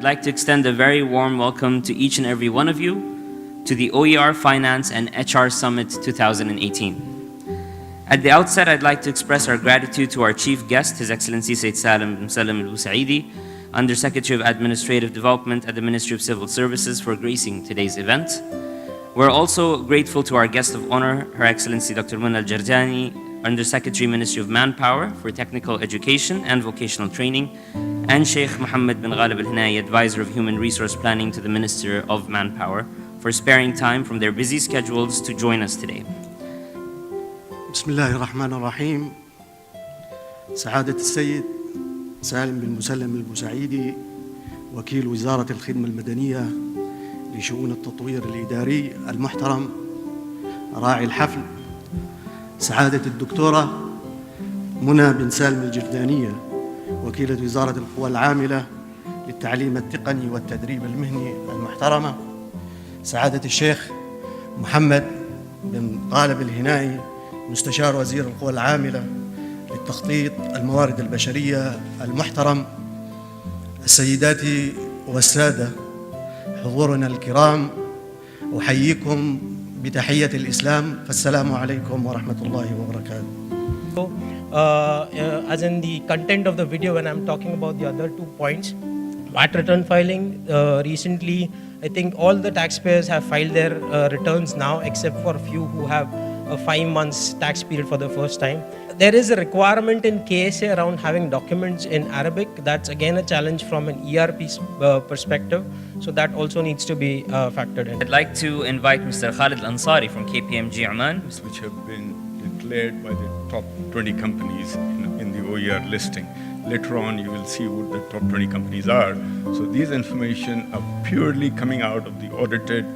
like to extend a very warm welcome to each and every one of you to the OER Finance and HR Summit 2018. At the outset, I'd like to express our gratitude to our chief guest, His Excellency Sayyid Salim bin Salim al-Busaidi, Under-Secretary of Administrative Development at the Ministry of Civil Services, for gracing today's event. We're also grateful to our guest of honor, Her Excellency Dr. Munna al-Jarjani, Under-Secretary, Ministry of Manpower for Technical Education and Vocational Training, and Sheikh Mohammed bin Ghalib al-Hinai, Advisor of Human Resource Planning to the Minister of Manpower, for sparing time from their busy schedules to join us today. بسم الله الرحمن الرحيم. سعادة السيد سالم بن مسلم البوسعيدي، وكيل وزارة الخدمة المدنية لشؤون التطوير الإداري المحترم، راعي الحفل سعادة الدكتورة منى بن سالم الجردانية، وكيلة وزارة القوى العاملة للتعليم التقني والتدريب المهني المحترمة، سعادة الشيخ محمد بن غالب الهنائي، مستشار وزير القوى العاملة للتخطيط الموارد البشرية المحترم، السيدات والسادة حضورنا الكرام، أحييكم بتحية الإسلام، فالسلام عليكم ورحمة الله وبركاته. As in the content of the video, when I'm talking about the other 2 points, VAT return filing, recently I think all the taxpayers have filed their returns now, except for a few who have a 5 months tax period for the first time. There is a requirement in KSA around having documents in Arabic. That's again a challenge from an ERP perspective, so that also needs to be factored in. I'd like to invite Mr. Khalid Ansari from KPMG Oman, which have been declared by the top 20 companies in the OER listing. Later on, you will see what the top 20 companies are. So these information are purely coming out of the audited,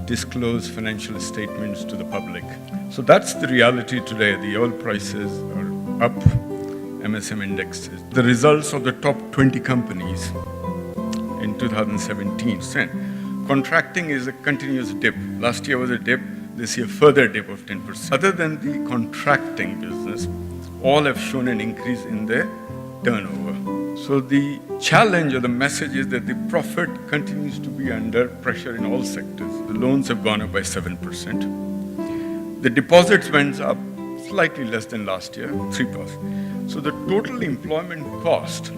disclosed financial statements to the public. So that's the reality today. The oil prices are up, MSM indexes. The results of the top 20 companies in 2017. Contracting is a continuous dip. Last year was a dip, this year further dip of 10%. Other than the contracting business, all have shown an increase in their turnover. So the challenge or the message is that the profit continues to be under pressure in all sectors. The loans have gone up by 7%. The deposits went up slightly less than last year, 3%. So the total employment cost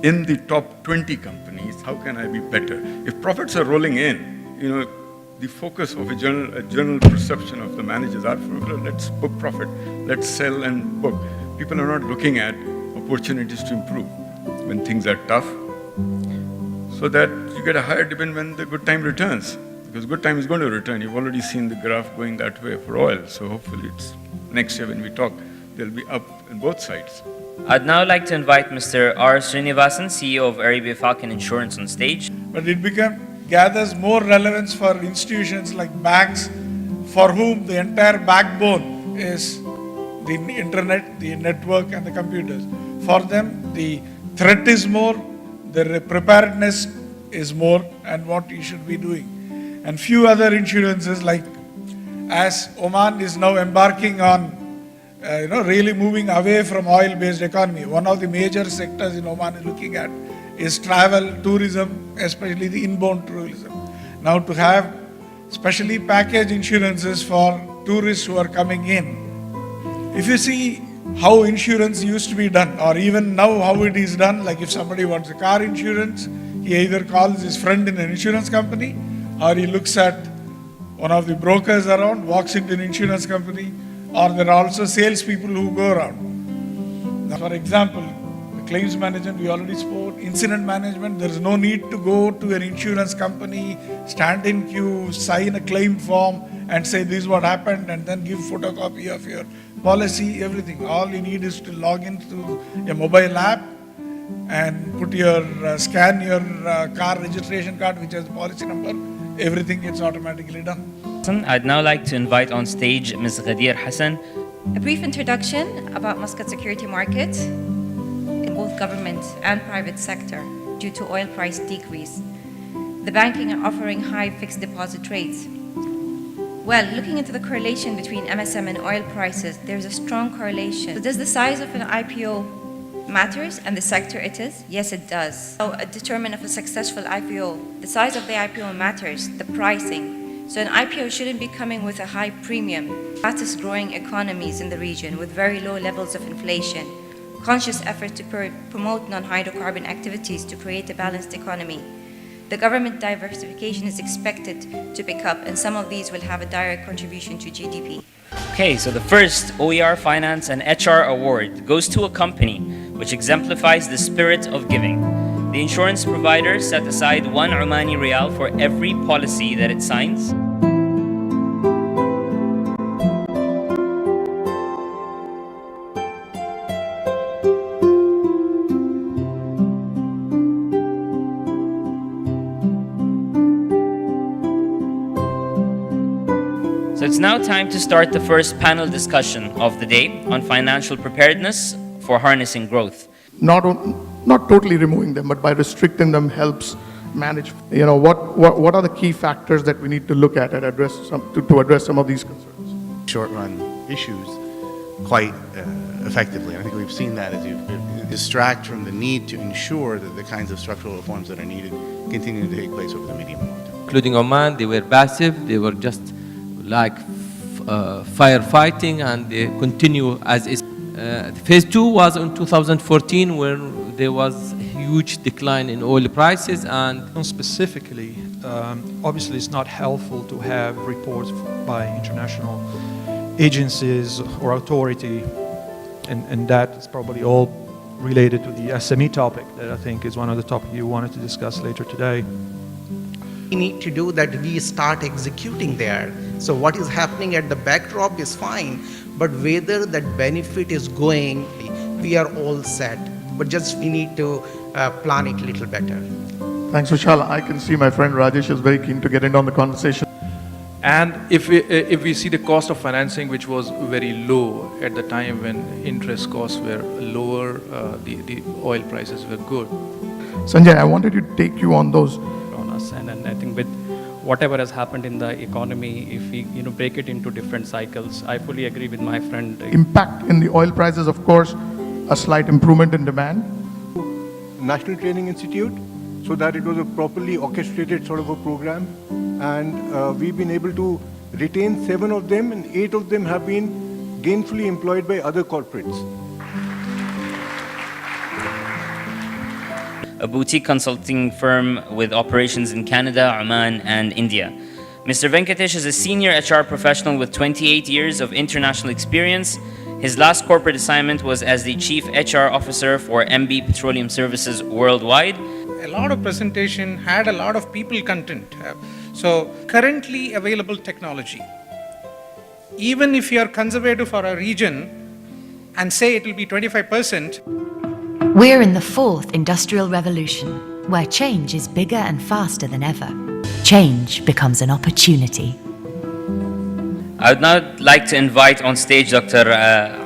in the top 20 companies, how can I be better? If profits are rolling in, the focus of a general perception of the managers are, let's book profit, let's sell and book. People are not looking at opportunities to improve when things are tough, so that you get a higher dividend when the good time returns, because good time is going to return. You've already seen the graph going that way for oil, so hopefully it's next year when we talk, they'll be up on both sides. I'd now like to invite Mr. R. Srinivasan, CEO of Arabia Falcon Insurance, on stage. But it gathers more relevance for institutions like banks, for whom the entire backbone is the internet, the network and the computers. For them, the threat is more, the preparedness is more, and what you should be doing. And few other insurances, like as Oman is now embarking on really moving away from oil-based economy, one of the major sectors in Oman is looking at is travel, tourism, especially the inbound tourism. Now to have specially packaged insurances for tourists who are coming in. If you see how insurance used to be done, or even now how it is done, like if somebody wants a car insurance, he either calls his friend in an insurance company, or he looks at one of the brokers around, walks into an insurance company, or there are also salespeople who go around. Now, for example, the claims management, we already spoke, incident management, there is no need to go to an insurance company, stand in queue, sign a claim form, and say this is what happened, and then give photocopy of your policy, everything. All you need is to log into a mobile app and put your, scan your car registration card, which has the policy number, everything gets automatically done. I'd now like to invite on stage Ms. Ghadir Hassan. A brief introduction about Muscat security market in both government and private sector due to oil price decrease. The banking are offering high fixed deposit rates. Well, looking into the correlation between MSM and oil prices, there's a strong correlation. So does the size of an IPO matters and the sector it is? Yes, it does. So a determinant of a successful IPO, the size of the IPO matters, the pricing. So an IPO shouldn't be coming with a high premium. Fastest growing economies in the region with very low levels of inflation. Conscious effort to promote non-hydrocarbon activities to create a balanced economy. The government diversification is expected to pick up, and some of these will have a direct contribution to GDP. Okay, so the first OER Finance and HR Award goes to a company which exemplifies the spirit of giving. The insurance provider set aside 1 Omani Riyal for every policy that it signs. So it's now time to start the first panel discussion of the day on financial preparedness for harnessing growth. Not totally removing them, but by restricting them helps manage. What are the key factors that we need to look at and address to address some of these concerns? Short-run issues quite effectively. I think we've seen that as you distract from the need to ensure that the kinds of structural reforms that are needed continue to take place over the medium and long term. Including Oman, they were passive, they were just like firefighting, and they continue as is. Phase 2 was in 2014 when there was a huge decline in oil prices, and specifically, obviously it's not helpful to have reports by international agencies or authority, and that is probably all related to the SME topic that I think is one of the topics you wanted to discuss later today. We need to do that we start executing there. So what is happening at the backdrop is fine, but whether that benefit is going, we are all set. But just we need to plan it a little better. Thanks, Vishal. I can see my friend Rajesh is very keen to get in on the conversation. And if we see the cost of financing, which was very low at the time when interest costs were lower, the oil prices were good. Sanjay, I wanted to take you on those. On us, and I think with whatever has happened in the economy, if we break it into different cycles, I fully agree with my friend. Impact in the oil prices, of course, a slight improvement in demand. National Training Institute, so that it was a properly orchestrated sort of a program, and we've been able to retain 7 of them, and 8 of them have been gainfully employed by other corporates. A boutique consulting firm with operations in Canada, Oman, and India. Mr. Venkatesh is a senior HR professional with 28 years of international experience. His last corporate assignment was as the Chief HR Officer for MB Petroleum Services Worldwide. A lot of presentation had a lot of people content. So currently available technology, even if you are conservative for a region and say it will be 25%, we're in the 4th industrial revolution, where change is bigger and faster than ever. Change becomes an opportunity. I would now like to invite on stage Dr.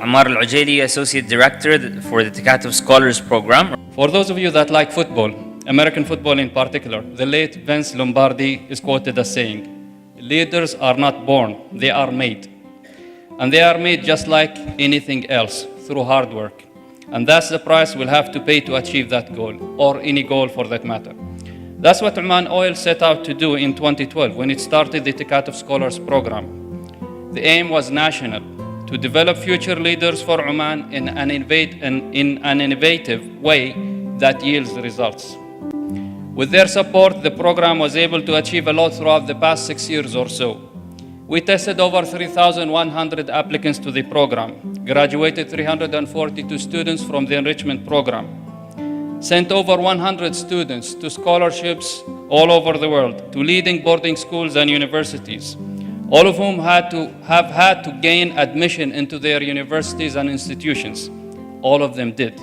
Ammar Al-Ujaili, Associate Director for the Takatuf Scholars Program. For those of you that like football, American football in particular, the late Vince Lombardi is quoted as saying, "Leaders are not born, they are made." And they are made just like anything else, through hard work. And that's the price we'll have to pay to achieve that goal, or any goal for that matter. That's what Oman Oil set out to do in 2012 when it started the Takatuf Scholars Program. The aim was national, to develop future leaders for Oman in an innovative way that yields results. With their support, the program was able to achieve a lot throughout the past 6 years or so. We tested over 3,100 applicants to the program, graduated 342 students from the enrichment program, sent over 100 students to scholarships all over the world, to leading boarding schools and universities, all of whom have had to gain admission into their universities and institutions. All of them did.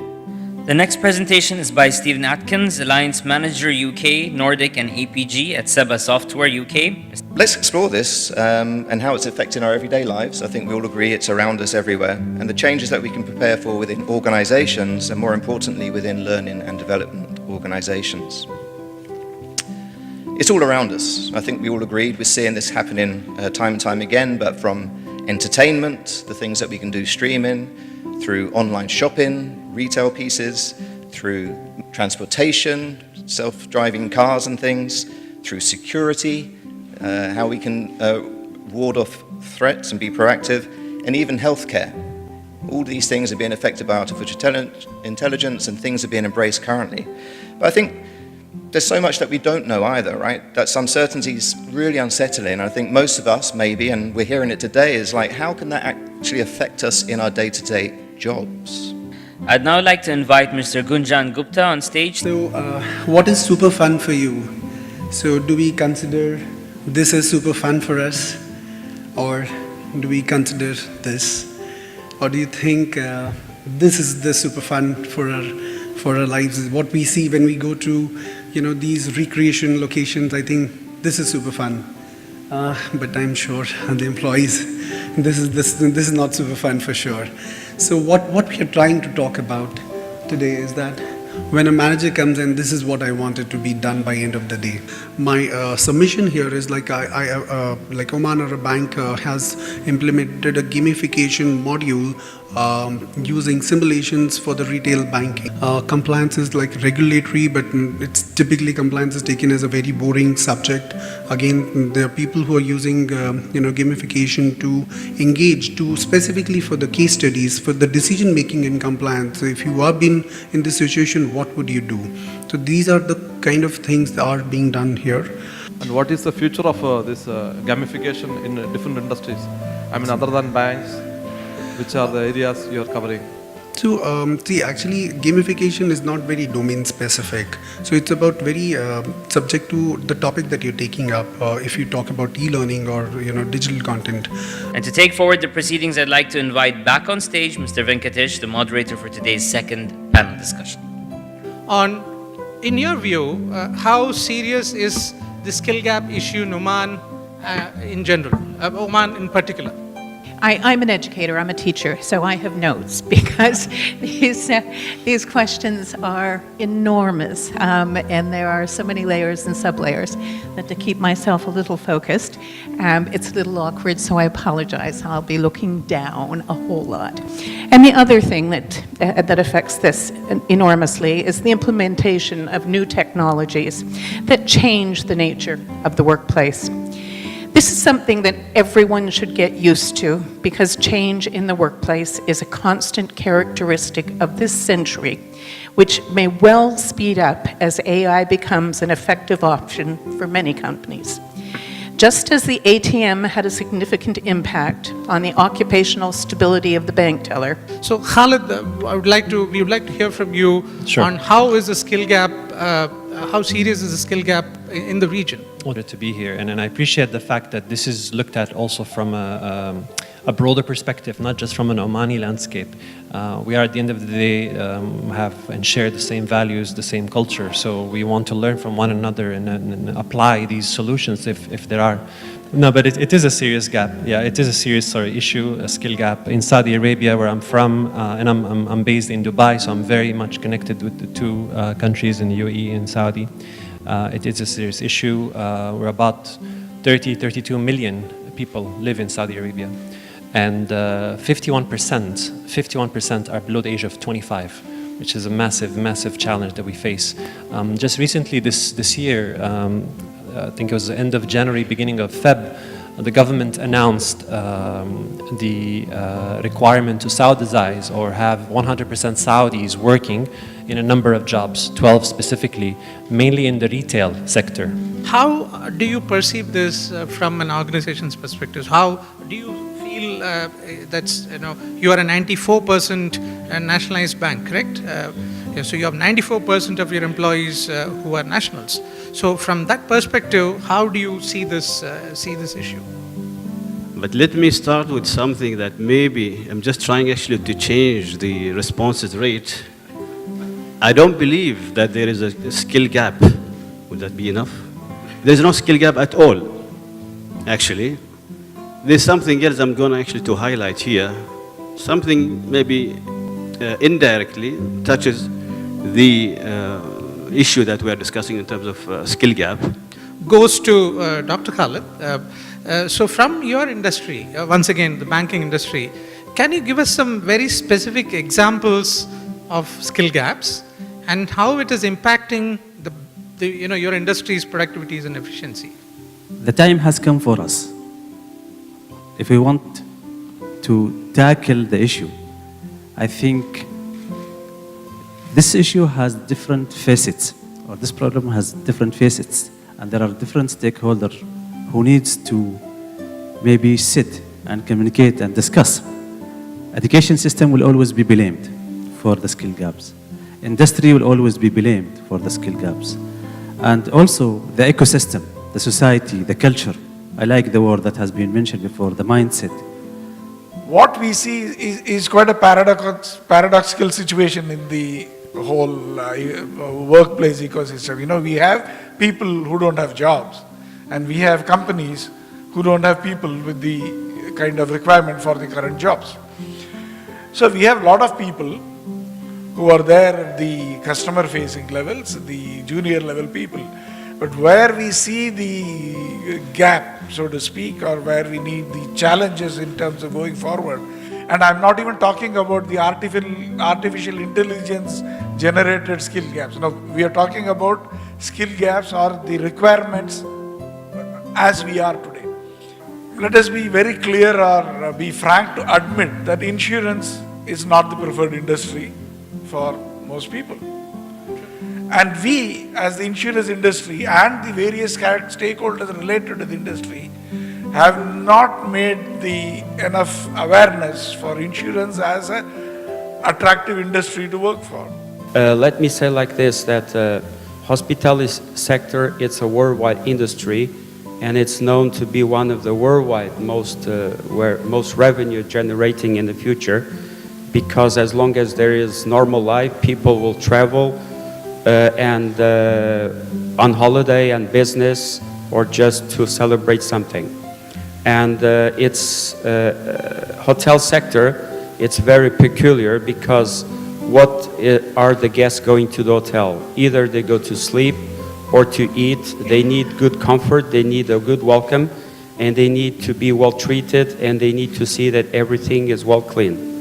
The next presentation is by Stephen Atkins, Alliance Manager UK, Nordic and APG at Seba Software UK. Let's explore this and how it's affecting our everyday lives. I think we all agree it's around us everywhere, and the changes that we can prepare for within organizations, and more importantly within learning and development organizations. It's all around us. I think we all agreed we're seeing this happening time and time again, but from entertainment, the things that we can do streaming, through online shopping, retail pieces, through transportation, self-driving cars and things, through security, how we can ward off threats and be proactive, and even healthcare. All these things are being affected by artificial intelligence, and things are being embraced currently. But I think there's so much that we don't know either, right? That uncertainty is really unsettling. I think most of us, maybe, and we're hearing it today, is like, how can that actually affect us in our day-to-day jobs? I'd now like to invite Mr. Gunjan Gupta on stage. So, what is super fun for you? So, do we consider this as super fun for us? Or do we consider this? Or do you think this is the super fun for our lives? What we see when we go to, these recreation locations, I think this is super fun. But I'm sure the employees, this is not super fun for sure. So what we are trying to talk about today is that when a manager comes in, this is what I wanted to be done by end of the day. My submission here is like like Oman or a bank has implemented a gamification module using simulations for the retail banking. Compliance is like regulatory, but it's typically compliance is taken as a very boring subject. Again, there are people who are using gamification to engage to specifically for the case studies, for the decision making in compliance. So if you have been in this situation, what would you do? So these are the kind of things that are being done here. And what is the future of this gamification in different industries? I mean, other than banks, which are the areas you are covering? So, see, actually, gamification is not very domain specific. So, it's about very subject to the topic that you're taking up. If you talk about e-learning or digital content. And to take forward the proceedings, I'd like to invite back on stage Mr. Venkatesh, the moderator for today's second panel discussion. In your view, how serious is the skill gap issue in Oman in general, Oman in particular? I'm an educator, I'm a teacher, so I have notes because these questions are enormous and there are so many layers and sub-layers that to keep myself a little focused, it's a little awkward, so I apologize. I'll be looking down a whole lot. And the other thing that affects this enormously is the implementation of new technologies that change the nature of the workplace. This is something that everyone should get used to because change in the workplace is a constant characteristic of this century, which may well speed up as AI becomes an effective option for many companies. Just as the ATM had a significant impact on the occupational stability of the bank teller. So Khalid, we would like to hear from you on how is the skill gap, how serious is the skill gap in the region? Honored to be here, and I appreciate the fact that this is looked at also from a broader perspective, not just from an Omani landscape. We are at the end of the day have and share the same values, the same culture, so we want to learn from one another and apply these solutions if there are. No, but it is a serious gap. Yeah, it is a serious issue, a skill gap. In Saudi Arabia, where I'm from, and I'm based in Dubai, so I'm very much connected with the two countries in UAE and Saudi. It is a serious issue. We're about 32 million people live in Saudi Arabia, and 51% are below the age of 25, which is a massive challenge that we face. Just recently, this year, I think it was the end of January, beginning of Feb, the government announced the requirement to Saudicize or have 100% Saudis working in a number of jobs, 12 specifically, mainly in the retail sector. How do you perceive this from an organization's perspective? How do you feel that's, you are a 94% nationalized bank, correct? So you have 94% of your employees who are nationals. So from that perspective, how do you see this issue? But let me start with something that maybe I'm just trying actually to change the responses rate. I don't believe that there is a skill gap. Would that be enough? There's no skill gap at all, actually. There's something else I'm going actually to highlight here. Something maybe indirectly touches the issue that we are discussing in terms of skill gap. Goes to Dr. Khalid. So from your industry, once again, the banking industry, can you give us some very specific examples of skill gaps and how it is impacting your industry's productivities and efficiency? The time has come for us. If we want to tackle the issue, I think this issue has different facets, or this problem has different facets, and there are different stakeholders who needs to maybe sit and communicate and discuss. Education system will always be blamed for the skill gaps. Industry will always be blamed for the skill gaps. And also the ecosystem, the society, the culture. I like the word that has been mentioned before, the mindset. What we see is quite a paradoxical situation in the whole workplace ecosystem. We have people who don't have jobs, and we have companies who don't have people with the kind of requirement for the current jobs. So we have a lot of people who are there at the customer facing levels, the junior level people. But where we see the gap, so to speak, or where we need the challenges in terms of going forward, and I'm not even talking about the artificial intelligence generated skill gaps. No, we are talking about skill gaps or the requirements as we are today. Let us be very clear or be frank to admit that insurance is not the preferred industry for most people. And we, as the insurance industry and the various stakeholders related to the industry, have not made enough awareness for insurance as an attractive industry to work for. Let me say like this, that hospitality sector, it's a worldwide industry, and it's known to be one of the worldwide most revenue generating in the future, because as long as there is normal life, people will travel and on holiday and business, or just to celebrate something. And it's hotel sector, it's very peculiar, because what are the guests going to the hotel? Either they go to sleep or to eat. They need good comfort, they need a good welcome, and they need to be well treated, and they need to see that everything is well cleaned.